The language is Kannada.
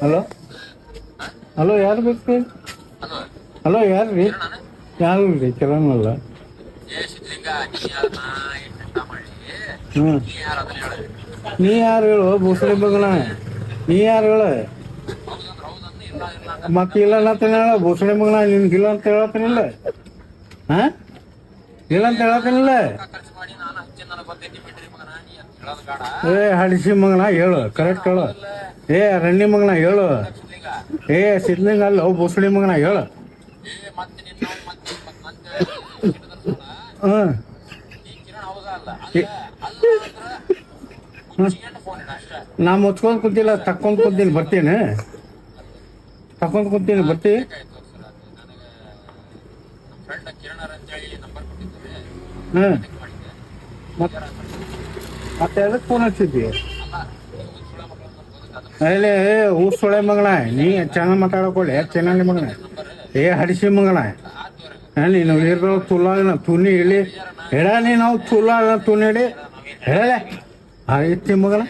ಹಲೋ ಹಲೋ ಯಾರು ಬೇಕು? ಹಲೋ ಯಾರು ರೀ? ಯಾರು ರೀ? ಕೆಲವನಲ್ಲ. ಹ್ಞೂ ನೀ ಯಾರು ಹೇಳು ಬೂಸಳಿ ಮಗನ? ನೀ ಯಾರು ಹೇಳ? ಮತ್ತೆ ಇಲ್ಲ ಅನ್ನತ್ತೇನೆ ಹೇಳ ಬೂಸಳಿ ಮಗನ. ನಿನ್ಗಿಲ್ಲ ಅಂತ ಹೇಳತ್ತೇನಿಲ್ಲ. ಹಾಂ ಇಲ್ಲ ಅಂತ ಹೇಳತ್ತೇನಿಲ್ಲ. ಏ ಹಡಿಸಿ ಮಗನ ಹೇಳು, ಕರೆಕ್ಟ್ ಹೇಳು. ಏ ರಂಡಿ ಮಗನ ಹೇಳು. ಏ ಸಿದ್ಲಿಂಗ ಅಲ್ಲ ಬೂಸಳಿ ಮಗನ ಹೇಳು. ಹಾಂ ನಾ ಮುಚ್ಕೊಂಡು ಕೂತಿಲ್ಲ, ತಕ್ಕೊಂಡು ಕೂತೀನಿ. ಬರ್ತೀನಿ, ತಕೊಂಡು ಕೂತೀನಿ. ಬರ್ತಿ? ಹಾಂ ಮತ್ತೆ ಅದಕ್ಕೆ ಫೋನ್ ಹಚ್ಚಿದ್ದಿ? ಅಲ್ಲೇ ಊರ್ ಸೊಳೆ ಮಗನ, ನೀ ಚೆನ್ನಾಗಿ ಮಾತಾಡಕೊಳ್ಳಿ. ಚೆನ್ನಾಗಿ ಮಗನ. ಏ ಹಡಿಸಿ ಮಗನ, ನೀನು ಇರೋ ತುಲ್ಲ ತುನಿ ಇಳಿ ಹೇಳ. ನೀನು ತುಲ್ಲ ತುನಿ ಹಿಡಿ ಹೇಳ. ಆ ಇತ್ತಿ ಮಗನ.